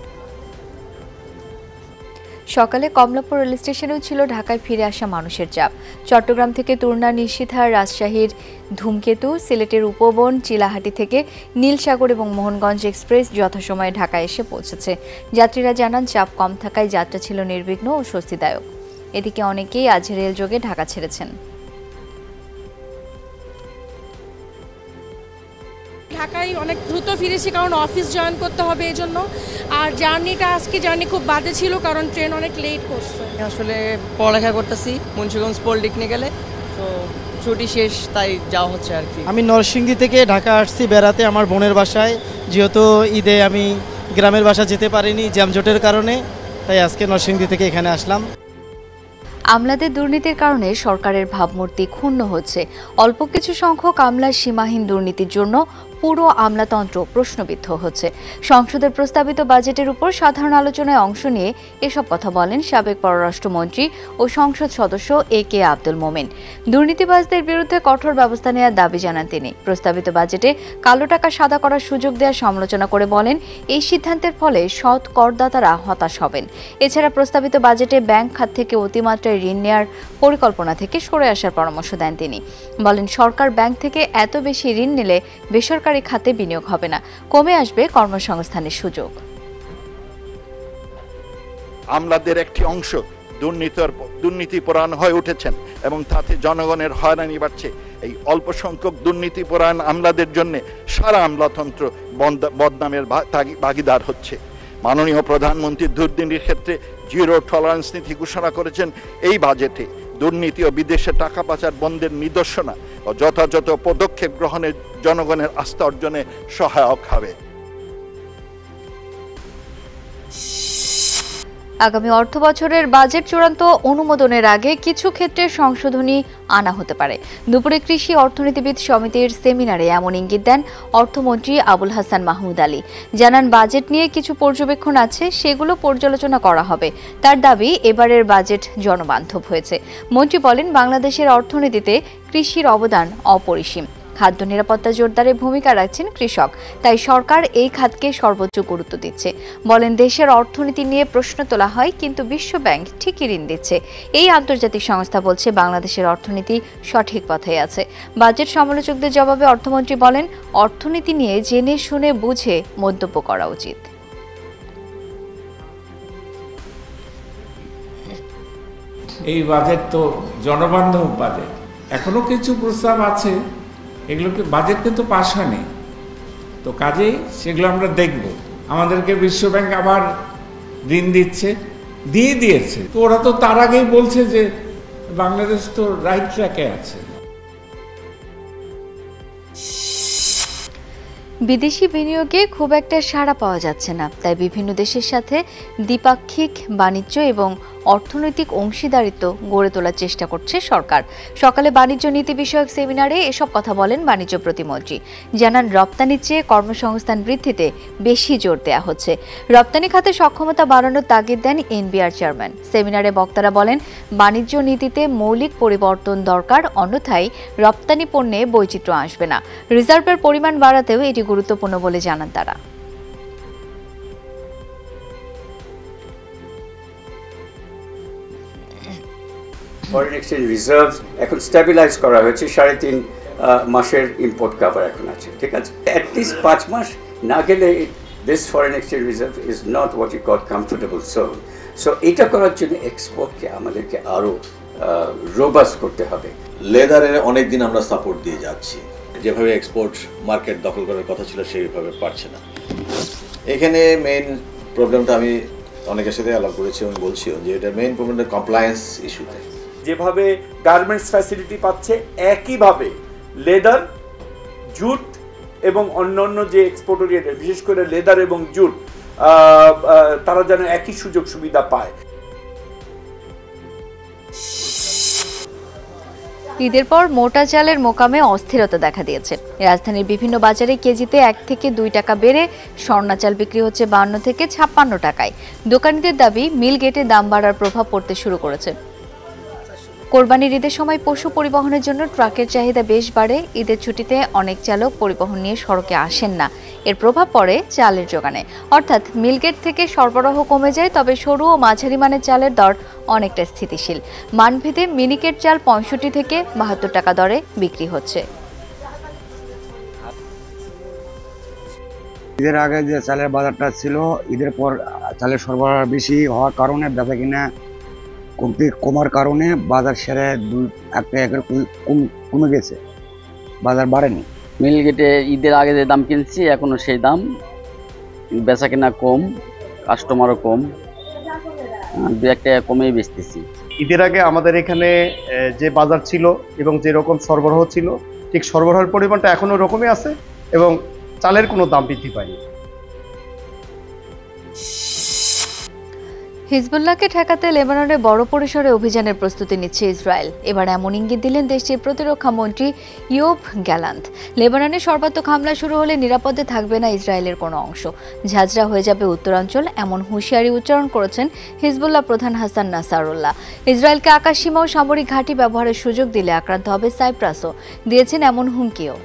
[SPEAKER 1] সকালে কমলাপুর রেল স্টেশনেও ছিল ঢাকায় ফিরে আসা মানুষের চাপ। চট্টগ্রাম থেকে তুর্না, নিশিথা, রাজশাহীর ধূমকেতু, সিলেটের উপবন, চিলাহাটি থেকে নীলসাগর এবং মোহনগঞ্জ এক্সপ্রেস যথাসময়ে ঢাকায় এসে পৌঁছেছে। যাত্রীরা জানান, চাপ কম থাকায় যাত্রা ছিল নির্বিঘ্ন ও স্বস্তিদায়ক। এদিকে অনেকেই আজ রেলযোগে ঢাকা ছেড়েছেন।
[SPEAKER 20] ঢাকায় অনেক দ্রুত ফিরেছি, কারণ অফিস জয়েন করতে হবে এই জন্য। আর আজকে জার্নি খুব বাজে ছিল, কারণ ট্রেন অনেক লেট করছে।
[SPEAKER 21] আসলে পড়ালেখা করতেছি মুন্সিগঞ্জ পলিটেকনিক্যালে, তো ছুটি শেষ তাই যাওয়া হচ্ছে আর কি।
[SPEAKER 22] আমি নরসিংদী থেকে ঢাকা আসছি বেড়াতে আমার বোনের বাসায়, যেহেতু ঈদে আমি গ্রামের বাসা যেতে পারিনি জ্যামজটের কারণে, তাই আজকে নরসিংদী থেকে এখানে আসলাম।
[SPEAKER 1] আমলাদের দুর্নীতির কারণে সরকারের ভাবমূর্তি ক্ষুণ্ণ হচ্ছে। অল্প কিছু সংখ্যক আমলার সীমাহীন দুর্নীতির জন্য পুরো আমলাতন্ত্র প্রশ্নবিদ্ধ হচ্ছে। সংসদের প্রস্তাবিত বাজেটের উপর সাধারণ আলোচনায় অংশ নিয়ে এসব কথা বলেন সাবেক পররাষ্ট্রমন্ত্রী ও সংসদ সদস্য এ.কে আব্দুল মোমেন। দুর্নীতিবাজদের বিরুদ্ধে কঠোর ব্যবস্থা নেওয়ার দাবি জানান তিনি। প্রস্তাবিত বাজেটে কালো টাকা সাদা করার সুযোগ দেওয়ার সমালোচনা করে বলেন, এই সিদ্ধান্তের ফলে সৎ করদাতারা হতাশ হবেন। এছাড়া প্রস্তাবিত বাজেটে ব্যাংক খাত থেকে অতিমাত্রায় ঋণ নেওয়ার পরিকল্পনা থেকে সরে আসার পরামর্শ দেন তিনি। বলেন, সরকার ব্যাংক থেকে এত বেশি ঋণ নিলে বেসরকারি খাতে বিনিয়োগ হবে না, কমে আসবে কর্মসংস্থানের সুযোগ।
[SPEAKER 23] আমলাদের একটি অংশ দুর্নীতিপরায়ণ হয়ে উঠেছেন এবং তাতে জনগণের হয়রানি বাড়ছে। এই অল্প সংখ্যক দুর্নীতিপরায়ণ আমলাদের জন্য সারা আমলাতন্ত্র বদনামের ভাগিদার হচ্ছে। মাননীয় প্রধানমন্ত্রী দুর্নীতির ক্ষেত্রে জিরো টলারেন্স নীতি ঘোষণা করেছেন। এই বাজেটে দুর্নীতি ও বিদেশে টাকা পাচার বন্ধের নিদর্শনা ও যথাযথ পদক্ষেপ গ্রহণে জনগণের আস্থা অর্জনে সহায়ক হবে।
[SPEAKER 1] আগামী অর্থ বছরের বাজেট চূড়ান্ত অনুমোদনের আগে কিছু ক্ষেত্রে সংশোধনী আনা হতে পারে। দুপুরে কৃষি অর্থনীতিবিদ সমিতির সেমিনারে এমন ইঙ্গিত দেন অর্থমন্ত্রী আবুল হাসান মাহমুদ আলী। জানান, বাজেট নিয়ে কিছু পর্যবেক্ষণ আছে, সেগুলো পর্যালোচনা করা হবে। তার দাবি, এবারের বাজেট জনবান্ধব হয়েছে। মন্ত্রী বলেন, বাংলাদেশের অর্থনীতিতে কৃষির অবদান অপরিসীম। খাদ্য নিরাপত্তা জোরদারে ভূমিকা রাখছেন কৃষক, তাই সরকার এই খাতকে সর্বোচ্চ গুরুত্ব দিচ্ছে। বলেন, দেশের অর্থনীতি নিয়ে প্রশ্ন তোলা হয়, কিন্তু বিশ্বব্যাংক ঠিকই ঋণ দিচ্ছে। এই আন্তর্জাতিক সংস্থা বলছে বাংলাদেশের অর্থনীতি সঠিক পথে আছে। বাজেট সমালোচকদের জবাবে অর্থমন্ত্রী বলেন, অর্থনীতি নিয়ে জেনে শুনে বুঝে মন্তব্য করা উচিত।
[SPEAKER 24] এই বাজেট তো জনবান্ধব বাজেট। এখনো কিছু প্রস্তাব আছে, এগুলোকে বাজেট কিন্তু পাস হয়নি, তো কাজেই সেগুলো আমরা দেখব। আমাদেরকে বিশ্বব্যাংক আবার ঋণ দিয়েছে, তো ওরা তো তার আগেই বলছে যে বাংলাদেশ তো রাইট ট্র্যাকে আছে।
[SPEAKER 1] বিদেশি বিনিয়োগে খুব একটা সাড়া পাওয়া যাচ্ছে না, তাই বিভিন্ন দেশের সাথে দ্বিপাক্ষিক বাণিজ্য এবং অর্থনৈতিক অংশীদারিত্ব গড়ে তোলার চেষ্টা করছে সরকার। সকালে বাণিজ্য নীতি বিষয়ক সেমিনারে এসব কথা বলেন বাণিজ্য প্রতিমন্ত্রী। জানান, রপ্তানির চেয়ে কর্মসংস্থান বৃদ্ধিতে বেশি জোর দেওয়া হচ্ছে। রপ্তানি খাতে সক্ষমতা বাড়ানোর তাগিদ দেন এনবিআর চেয়ারম্যান। সেমিনারে বক্তারা বলেন, বাণিজ্য নীতিতে মৌলিক পরিবর্তন দরকার, অন্যথায় রপ্তানি পণ্যে বৈচিত্র্য আসবে না। রিজার্ভের পরিমাণ বাড়াতেও এটি গুরুত্বপূর্ণ বলে জানান তারা।
[SPEAKER 25] ফরেন এক্সচেঞ্জ রিজার্ভ এখন স্ট্যাবিলাইজ করা হয়েছে, 3.5 মাসের ইম্পোর্ট কাভার এখন আছে, ঠিক আছে। অ্যাটলিস্ট 5 মাস না গেলে This foreign exchange reserve is not what you call comfortable zone. So এটা করার জন্য এক্সপোর্টকে আমাদেরকে আরো রোবাস্ট করতে হবে।
[SPEAKER 2] লেদারের অনেক দিন আমরা সাপোর্ট দিয়ে যাচ্ছি, যেভাবে এক্সপোর্ট মার্কেট দখল করার কথা ছিল সেইভাবে পারছে না। এখানে মেইন প্রবলেমটা আমি অনেকের সাথে আলাপ করেছি এবং বলছি যে এটা মেইন প্রবলেমটা কমপ্লায়েন্স ইস্যুতে।
[SPEAKER 3] যেভাবে গার্মেন্টস ফ্যাসিলিটি পাচ্ছে একইভাবে লেদার, জুট এবং অন্যান্য যে এক্সপোর্ট ওরিয়েন্টেড বিশেষ করে লেদার এবং জুট তারা যেন একই সুযোগ সুবিধা পায়।
[SPEAKER 1] ঈদের পর মোটা চালের মোকামে অস্থিরতা দেখা দিয়েছে। রাজধানীর বিভিন্ন বাজারে কেজিতে 1 থেকে 2 টাকা বেড়ে স্বর্ণা চাল বিক্রি হচ্ছে 52 থেকে 56 টাকায়। দোকানিদের দাবি মিল গেটে দাম বাড়ার প্রভাব পড়তে শুরু করেছে। কোরবানির ঈদের সময় পশু পরিবহনের জন্য ট্রাকের চাহিদা বেশ বাড়ে। ঈদের ছুটিতে অনেক চালক পরিবহন নিয়ে সড়কে আসেন না। এর প্রভাব পড়ে চালের যোগানে, অর্থাৎ মিলগেট থেকে সরবরাহ কমে যায়। তবে সরু ও মাঝারি মানের চালের দর অনেকটা স্থিতিশীল। মানভেদে মিনিকেট চাল 65 থেকে 72 টাকা দরে বিক্রি হচ্ছে।
[SPEAKER 4] ঈদের আগে যে চালের বাজারটা ছিল, ঈদের পর চালের সরবরাহ বেশি হওয়ার কারণে বেচা কিনা কমার কারণে বাজার সেরে 1 টাকা কমে গেছে, বাজার বাড়েনি।
[SPEAKER 5] মিল গেটে ঈদের আগে যে দাম কিনছি এখনো সেই দাম, বেচা কিনা কম, কাস্টমারও কম, 2-1 টাকা কমেই বেচতেছি।
[SPEAKER 6] ঈদের আগে আমাদের এখানে যে বাজার ছিল এবং যে রকম সরবরাহ ছিল, ঠিক সরবরাহের পরিমাণটা এখনো ওরকমই আছে এবং চালের কোনো দাম বৃদ্ধি পায়নি।
[SPEAKER 1] হিজবুল্লাহকে ঠেকাতে লেবাননে বড় পরিসরে অভিযানের প্রস্তুতি নিচ্ছে ইসরায়েল। এবার এমন ইঙ্গিত দিলেন দেশটির প্রতিরক্ষা মন্ত্রী ইয়োভ গ্যালান্ট। লেবাননে সর্বাত্মক হামলা শুরু হলে নিরাপদে থাকবে না ইসরায়েলের কোনো অংশ, ঝাঁঝরা হয়ে যাবে উত্তরাঞ্চল, এমন হুঁশিয়ারি উচ্চারণ করেছেন হিজবুল্লাহ প্রধান হাসান নাসারুল্লাহ। ইসরায়েলকে আকাশসীমা ও সামরিক ঘাঁটি ব্যবহারের সুযোগ দিলে আক্রান্ত হবে সাইপ্রাসও, দিয়েছেন এমন হুমকিও।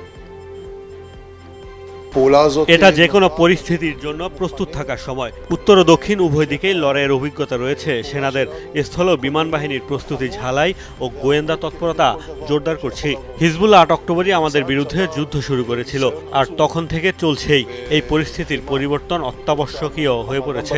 [SPEAKER 26] এটা যে কোনো পরিস্থিতির জন্য প্রস্তুত থাকার সময়। উত্তর ও দক্ষিণ উভয় দিকেই লড়াইয়ের অভিজ্ঞতা রয়েছে সেনাদের। স্থল ও বিমান বাহিনীর প্রস্তুতি ঝালাই ও গোয়েন্দা তৎপরতা জোরদার করছি। হিজবুল্লাহ 8 অক্টোবরই আমাদের বিরুদ্ধে যুদ্ধ শুরু করেছিল, আর তখন থেকে চলছেই। এই পরিস্থিতির পরিবর্তন অত্যাবশ্যকীয় হয়ে পড়েছে।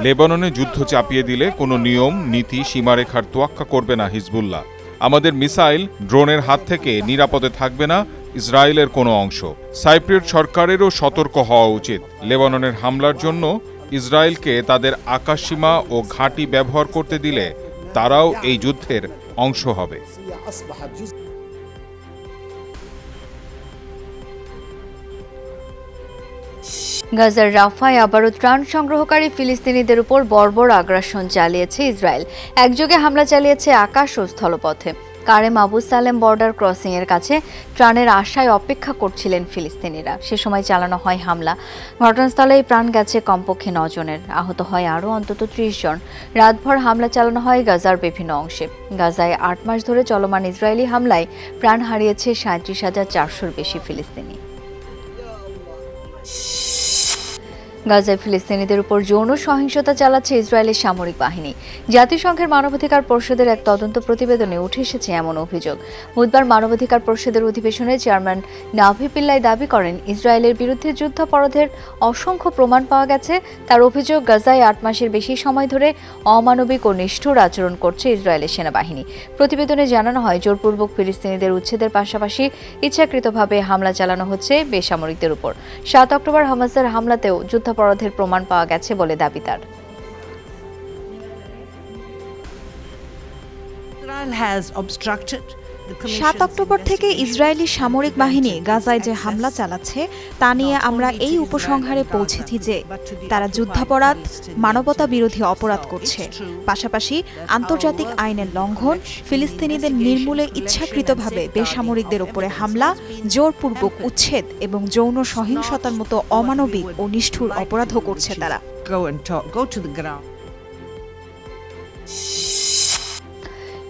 [SPEAKER 27] লেবাননে যুদ্ধ চাপিয়ে দিলে কোনো নিয়ম নীতি সীমারেখার তোয়াক্কা করবে না হিজবুল্লাহ। আমাদের মিসাইল ড্রোনের হাত থেকে নিরাপদে থাকবে না ইসরায়েলের কোনো অংশ। সাইপ্রিয়ট সরকারেরও সতর্ক হওয়া উচিত। লেবাননের হামলার জন্য ইসরায়েলকে তাদের আকাশসীমা ও ঘাঁটি ব্যবহার করতে দিলে তারাও এই যুদ্ধের অংশ হবে।
[SPEAKER 1] গাজার রাফায় আবারও ত্রাণ সংগ্রহকারী ফিলিস্তিনিদের উপর বর্বর আগ্রাসন চালিয়েছে ইসরায়েল। একযোগে হামলা চালিয়েছে আকাশ ও স্থলপথে। কারেম আবু সালেম বর্ডার ক্রসিং এর কাছে ত্রাণের আশায় অপেক্ষা করছিলেন ফিলিস্তিনিরা। সে সময় চালানো হয় হামলা। ঘটনাস্থলেই প্রাণ গেছে কমপক্ষে 9 জনের, আহত হয় আরও অন্তত 30 জন। রাতভর হামলা চালানো হয় গাজার বিভিন্ন অংশে। গাজায় 8 মাস ধরে চলমান ইসরায়েলি হামলায় প্রাণ হারিয়েছে 37,400-র বেশি ফিলিস্তিনি। গাজায় ফিলিস্তিনিদের উপর যৌন সহিংসতা চালাচ্ছে ইসরায়েলের সামরিক বাহিনী। জাতিসংঘের মানবাধিকার পরিষদের এক তদন্ত প্রতিবেদনে উঠে এসেছে এমন অভিযোগ। বুধবার মানবাধিকার পরিষদের অধিবেশনে চেয়ারম্যান নাভি পিল্লাই দাবি করেন, ইসরায়েলের বিরুদ্ধে যুদ্ধাপরাধের অসংখ্য প্রমাণ পাওয়া গেছে। তার অভিযোগ, গাজায় 8 মাসের বেশি সময় ধরে অমানবিক ও নিষ্ঠুর আচরণ করছে ইসরায়েলের সেনাবাহিনী। প্রতিবেদনে জানানো হয়, জোরপূর্বক ফিলিস্তিনিদের উচ্ছেদের পাশাপাশি ইচ্ছাকৃতভাবে হামলা চালানো হচ্ছে বেসামরিকদের উপর। 7 অক্টোবর হামাসের হামলাতেও যুদ্ধাপরাধের প্রমাণ পাওয়া গেছে বলে দাবি তার।
[SPEAKER 28] Israel has obstructed 7 অক্টোবর থেকে ইসরায়েলি সামরিক বাহিনী গাজায় যে হামলা চালাচ্ছে তা নিয়ে আমরা এই উপসংহারে পৌঁছেছি যে তারা যুদ্ধাপরাধ, মানবতা বিরোধী অপরাধ করছে। পাশাপাশি আন্তর্জাতিক আইনের লঙ্ঘন, ফিলিস্তিনিদের নির্মূলে ইচ্ছাকৃতভাবে বেসামরিকদের উপরে হামলা, জোরপূর্বক উচ্ছেদ এবং যৌন সহিংসতার মতো অমানবিক ও নিষ্ঠুর অপরাধও করছে তারা।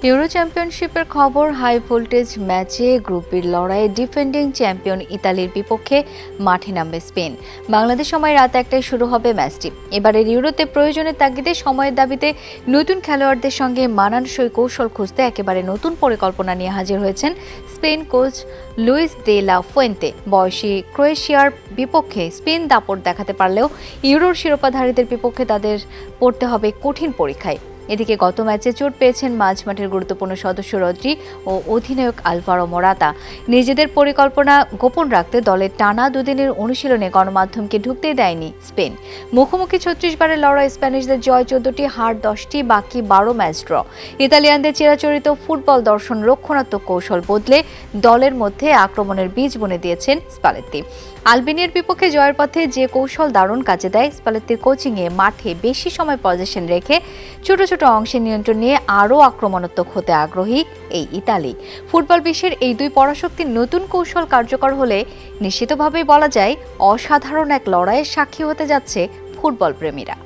[SPEAKER 1] ইউরো চ্যাম্পিয়নশিপের খবর। হাই ভোল্টেজ ম্যাচে গ্রুপ বির লড়াইয়ে ডিফেন্ডিং চ্যাম্পিয়ন ইতালির বিপক্ষে মাঠে নামবে স্পেন। বাংলাদেশ সময় রাত 1টায় শুরু হবে ম্যাচটি। এবারের ইউরোতে প্রয়োজনের তাগিদে সময়ের দাবিতে নতুন খেলোয়াড়দের সঙ্গে মানানসই কৌশল খুঁজতে একেবারে নতুন পরিকল্পনা নিয়ে হাজির হয়েছেন Spain coach Luis de la Fuente. বয়সী ক্রোয়েশিয়ার বিপক্ষে স্পেন দাপট দেখাতে পারলেও ইউরোর শিরোপাধারীদের বিপক্ষে তাদের পড়তে হবে কঠিন পরীক্ষায়। এদিকে গত ম্যাচে চোট পেয়েছেন মাঝমাঠের গুরুত্বপূর্ণ সদস্য রদ্রি ও অধিনায়ক আলভারো মোরাতা। নিজেদের পরিকল্পনা গোপন রাখতে দলের টানা দুদিনের অনুশীলনে গণমাধ্যমকে ঢুকতেই দেয়নি স্পেন। মুখোমুখি 36 বারের লড়াই, স্প্যানিশদের জয় 14টি, হার 10টি, বাকি 12 ম্যাচ ড্র। ইতালিয়ানদের চিরাচরিত ফুটবল দর্শন রক্ষণাত্মক কৌশল বদলে দলের মধ্যে আক্রমণের বীজ বুনে দিয়েছেন স্পালেত্তি। আলবেনিয়ার বিপক্ষে জয়ের পথে যে কৌশল দারুণ কাজে দেয় স্পালেত্তির কোচিংয়ে মাঠে বেশি সময় পজিশন রেখে ছোট ছোট অংশে নিয়ন্ত্রণ নিয়ে আরও আক্রমণাত্মক হতে আগ্রহী এই ইতালি। ফুটবল বিশ্বের এই দুই পরাশক্তির নতুন কৌশল কার্যকর হলে নিশ্চিতভাবেই বলা যায় অসাধারণ এক লড়াইয়ের সাক্ষী হতে যাচ্ছে ফুটবল প্রেমীরা।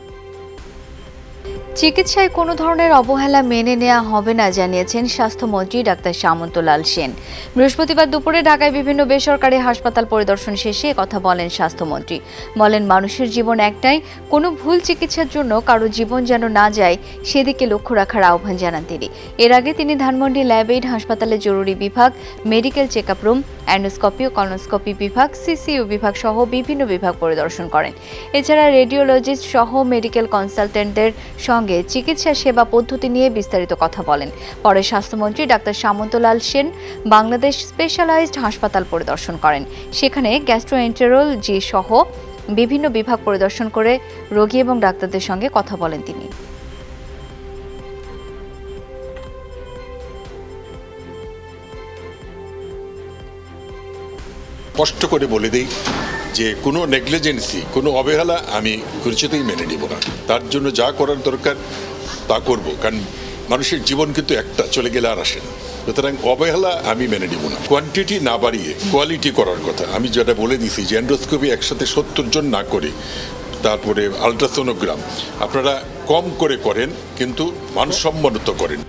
[SPEAKER 1] চিকিৎসায় কোনো ধরনের অবহেলা মেনে নেওয়া হবে না জানিয়েছেন স্বাস্থ্যমন্ত্রী ডাক্তার সামন্তলাল সেন। বৃহস্পতিবার দুপুরে ঢাকায় বিভিন্ন বেসরকারি হাসপাতাল পরিদর্শন শেষে কথা বলেন স্বাস্থ্যমন্ত্রী। বলেন, মানুষের জীবন একটাই, কোনো ভুল চিকিৎসার জন্য কারো জীবন যেন না যায় সেদিকে লক্ষ্য রাখার আহ্বান জানান তিনি। এর আগে তিনি ধানমন্ডি ল্যাবএইড হাসপাতালে জরুরি বিভাগ, মেডিকেল চেকআপ রুম, অ্যান্ডোস্কোপি ও কলোনোস্কোপি বিভাগ, সিসিইউ বিভাগ সহ বিভিন্ন বিভাগ পরিদর্শন করেন। এছাড়া রেডিওলজিস্ট সহ মেডিকেল কনসালটেন্টদের সঙ্গে চিকিৎসা সেবা পদ্ধতি নিয়ে বিস্তারিত কথা বলেন। পরে স্বাস্থ্যমন্ত্রী ডাক্তার সামন্তলাল সেন বাংলাদেশ স্পেশালাইজড হাসপাতাল পরিদর্শন করেন। সেখানে গ্যাস্ট্রোএন্টেরোলজি সহ বিভিন্ন বিভাগ পরিদর্শন করে রোগী এবং ডাক্তারদের সঙ্গে কথা বলেন তিনি।
[SPEAKER 7] স্পষ্ট করে বলে দেই যে কোনো নেগলিজেন্সি, কোনো অবহেলা আমি কিছুতেই মেনে নিব না। তার জন্য যা করার দরকার তা করব, কারণ মানুষের জীবন কিন্তু একটা, চলে গেলে আর আসে না। সুতরাং অবহেলা আমি মেনে নিব না। কোয়ান্টিটি না বাড়িয়ে কোয়ালিটি করার কথা আমি যেটা বলে দিছি, যে এন্ডোস্কোপি একসাথে 70 জন না করে, তারপরে আলট্রাসোনোগ্রাম আপনারা কম করে করেন, কিন্তু মানসম্মত করেন।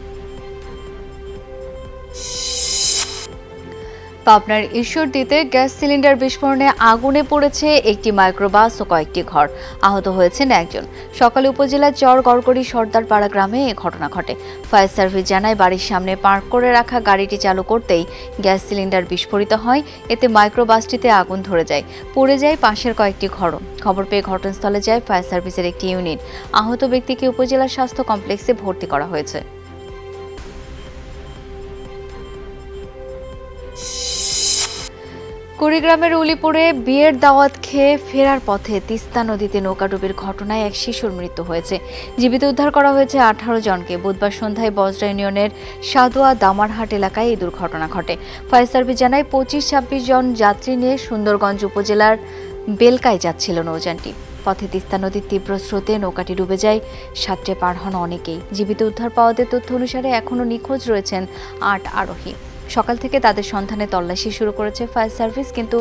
[SPEAKER 1] পাবনার ঈশ্বরদীতে গ্যাস সিলিন্ডার বিস্ফোরণে আগুনে পড়েছে একটি মাইক্রোবাস ও কয়েকটি ঘর। আহত হয়েছেন একজন। সকালে উপজেলার চর গড়গড়ি সর্দারপাড়া গ্রামে এ ঘটনা ঘটে। ফায়ার সার্ভিস জানায়, বাড়ির সামনে পার্ক করে রাখা গাড়িটি চালু করতেই গ্যাস সিলিন্ডার বিস্ফোরিত হয়। এতে মাইক্রোবাসটিতে আগুন ধরে যায়, পড়ে যায় পাশের কয়েকটি ঘরও। খবর পেয়ে ঘটনাস্থলে যায় ফায়ার সার্ভিসের একটি ইউনিট। আহত ব্যক্তিকে উপজেলা স্বাস্থ্য কমপ্লেক্সে ভর্তি করা হয়েছে। কুড়িগ্রামের উলিপুরে বিয়ের দাওয়াত খেয়ে ফেরার পথে তিস্তা নদীতে নৌকাডুবির ঘটনায় এক শিশুর মৃত্যু হয়েছে। জীবিত উদ্ধার করা হয়েছে 18 জনকে। বুধবার সন্ধ্যায় বজরা ইউনিয়নের সাদুয়া দামারহাট এলাকায় এই দুর্ঘটনা ঘটে। ফায়ার সার্ভিস জানায়, 25-26 জন যাত্রী নিয়ে সুন্দরগঞ্জ উপজেলার বেলকায় যাচ্ছিল নৌযানটি। পথে তিস্তা নদীর তীব্র স্রোতে নৌকাটি ডুবে যায়। সাঁতরে পার হন অনেকেই। জীবিত উদ্ধার পাওয়াদের তথ্য অনুসারে এখনও নিখোঁজ রয়েছেন 8 আরোহী। সকাল থেকে তাদের সন্ধানে তল্লাশি শুরু করেছে ফায়ার সার্ভিস, কিন্তু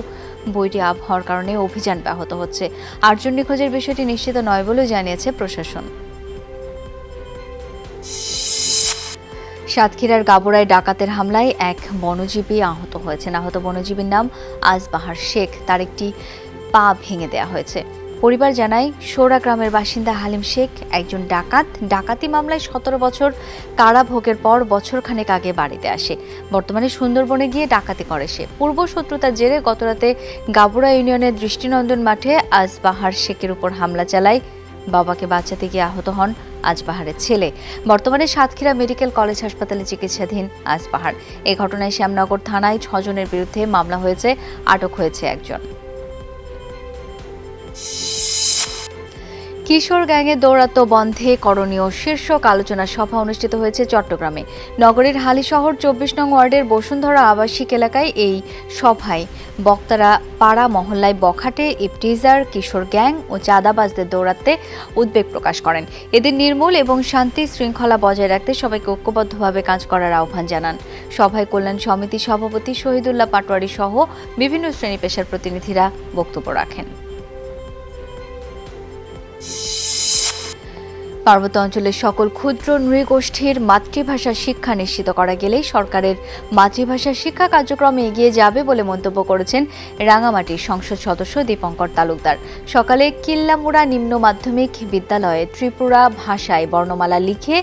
[SPEAKER 1] বৈরী আবহাওয়ার কারণে অভিযান ব্যাহত হচ্ছে। 8 জন নিখোঁজের বিষয়টি নিশ্চিত নয় বলেও জানিয়েছে প্রশাসন। সাতক্ষীরার গাবুরায় ডাকাতের হামলায় এক বনজীবী আহত হয়েছেন। আহত বনজীবীর নাম আজবাহার শেখ। তার একটি পা ভেঙে দেওয়া হয়েছে। পরিবার জানায়, সোরা গ্রামের বাসিন্দা হালিম শেখ একজন ডাকাত। ডাকাতি মামলায় 17 বছর কারাভোগের পর বছরখানেক আগে বাড়িতে আসে। বর্তমানে সুন্দরবনে গিয়ে ডাকাতি করে সে। পূর্ব শত্রুতার জেরে গতরাতে গাবুরা ইউনিয়নের দৃষ্টিনন্দন মাঠে আজবাহার শেখের উপর হামলা চালায়। বাবাকে বাঁচাতে গিয়ে আহত হন আজবাহারের ছেলে। বর্তমানে সাতক্ষীরা মেডিকেল কলেজ হাসপাতালে চিকিৎসাধীন আজবাহার। এই ঘটনায় শ্যামনগর থানায় 6 জনের বিরুদ্ধে মামলা হয়েছে, আটক হয়েছে একজন। কিশোর গ্যাংয়ে দৌরাত্ম্য বন্ধে করণীয় শীর্ষক আলোচনা সভা অনুষ্ঠিত হয়েছে চট্টগ্রামে। নগরীর হালিশহর 24 নং ওয়ার্ডের বসুন্ধরা আবাসিক এলাকায় এই সভায় বক্তারা পাড়া মহল্লায় বখাটে, ইফটিজার, কিশোর গ্যাং ও চাঁদাবাজদের দৌরাত্ম্যে উদ্বেগ প্রকাশ করেন। এদের নির্মূল এবং শান্তি শৃঙ্খলা বজায় রাখতে সবাইকে ঐক্যবদ্ধভাবে কাজ করার আহ্বান জানান। সভায় কল্যাণ সমিতি সভাপতি শহীদুল্লাহ পাটোয়ারি সহ বিভিন্ন শ্রেণী পেশার প্রতিনিধিরা বক্তব্য রাখেন। পার্বত্য অঞ্চলের সকল ক্ষুদ্র নৃগোষ্ঠীর মাতৃভাষা শিক্ষা নিশ্চিত করা গেলে সরকারের মাতৃভাষা শিক্ষা কার্যক্রম এগিয়ে যাবে বলে মন্তব্য করেছেন রাঙামাটির সংসদ সদস্য দীপঙ্কর তালুকদার। সকালে কিল্লামুড়া নিম্ন মাধ্যমিক বিদ্যালয়ে ত্রিপুরা ভাষায় বর্ণমালা লিখে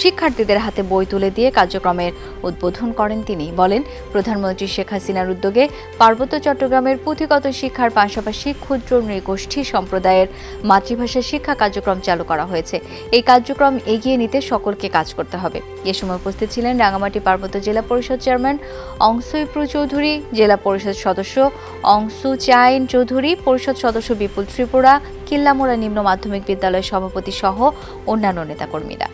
[SPEAKER 1] শিক্ষার্থীদের হাতে বই তুলে দিয়ে কার্যক্রমের উদ্বোধন করেন তিনি। বলেন, প্রধানমন্ত্রী শেখ হাসিনার উদ্যোগে পার্বত্য চট্টগ্রামের পুঁথিগত শিক্ষার পাশাপাশি ক্ষুদ্র নৃগোষ্ঠী সম্প্রদায়ের মাতৃভাষা শিক্ষা কার্যক্রম চালু করা হয়েছে। এই কার্যক্রম এগিয়ে নিতে সকলকে কাজ করতে হবে। এ সময় উপস্থিত ছিলেন রাঙামাটি পার্বত্য জেলা পরিষদ চেয়ারম্যান অংশুপ্রু চৌধুরী, জেলা পরিষদ সদস্য অংশু চাইন চৌধুরী, পরিষদ সদস্য বিপুল ত্রিপুরা, কিল্লামুড়া নিম্ন মাধ্যমিক বিদ্যালয়ের সভাপতি সহ অন্যান্য নেতাকর্মীরা।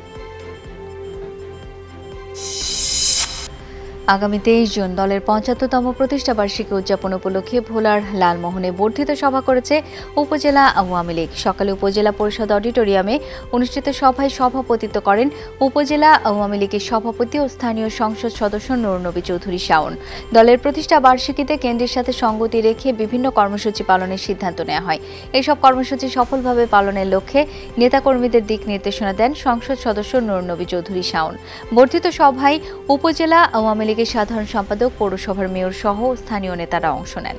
[SPEAKER 1] আগামী 23 জুন দলের 75তম প্রতিষ্ঠাবার্ষিকী উদযাপন উপলক্ষে ভোলার লালমোহনে বর্ধিত সভা করেছে উপজেলা আওয়ামী লীগ। সকালে উপজেলা পরিষদ অডিটোরিয়ামে অনুষ্ঠিত সভায় সভাপতিত্ব করেন উপজেলা আওয়ামী লীগের সভাপতি ও স্থানীয় সংসদ সদস্য নুরনবী চৌধুরী শাওন। দলের প্রতিষ্ঠা বার্ষিকীতে কেন্দ্রের সাথে সঙ্গতি রেখে বিভিন্ন কর্মসূচি পালনের সিদ্ধান্ত নেওয়া হয়। এসব কর্মসূচি সফলভাবে পালনের লক্ষ্যে নেতাকর্মীদের দিক নির্দেশনা দেন সংসদ সদস্য নুরনবী চৌধুরী শাওন। বর্ধিত সভায় উপজেলা আওয়ামী লীগের সাধারণ সম্পাদক, পৌরসভার মেয়র সহ স্থানীয় নেতারা অংশ নেন।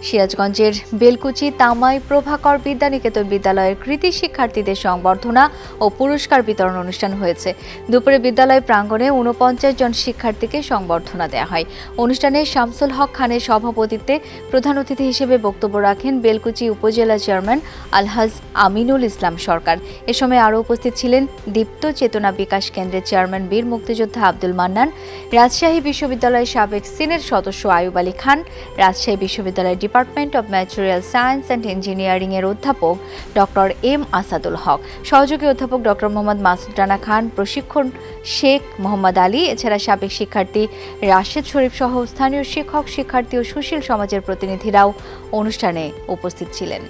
[SPEAKER 1] সিরাজগঞ্জের বেলকুচি তামাই প্রভাকর বিদ্যানিকেতন বিদ্যালয়ের কৃতি শিক্ষার্থীদের সংবর্ধনা ও পুরস্কার বিতরণ অনুষ্ঠান হয়েছে। দুপুরে বিদ্যালয় প্রাঙ্গণে 49 জন শিক্ষার্থীকে সংবর্ধনা দেওয়া হয়। অনুষ্ঠানে শামসুল হক খানের সভাপতিত্বে প্রধান অতিথি হিসেবে বক্তব্য রাখেন বেলকুচি উপজেলা চেয়ারম্যান আলহাজ আমিনুল ইসলাম সরকার। এ সময় আরও উপস্থিত ছিলেন দীপ্ত চেতনা বিকাশ কেন্দ্রের চেয়ারম্যান বীর মুক্তিযোদ্ধা আব্দুল মান্নান, রাজশাহী বিশ্ববিদ্যালয়ের সাবেক সিনেট সদস্য আয়ুব আলী খান, রাজশাহী বিশ্ববিদ্যালয়ের department of material science and engineering এর অধ্যাপক ডক্টর এম আসাদুল হক, সহযোগী অধ্যাপক ডক্টর মোহাম্মদ মাসুদ রানা খান, প্রশিক্ষণ শেখ মোহাম্মদ আলী, এছাড়া সাবেক শিক্ষার্থী রাশেদ শরীফ সহ স্থানীয় শিক্ষক, শিক্ষার্থী ও সুশীল সমাজের প্রতিনিধিরাও অনুষ্ঠানে উপস্থিত ছিলেন।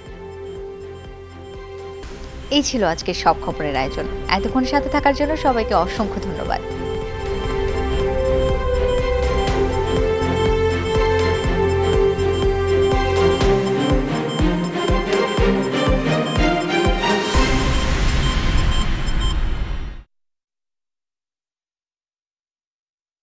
[SPEAKER 1] এই ছিল আজকের সব খবরের আয়োজন। এতক্ষণ সাথে থাকার জন্য সবাইকে অসংখ্য ধন্যবাদ।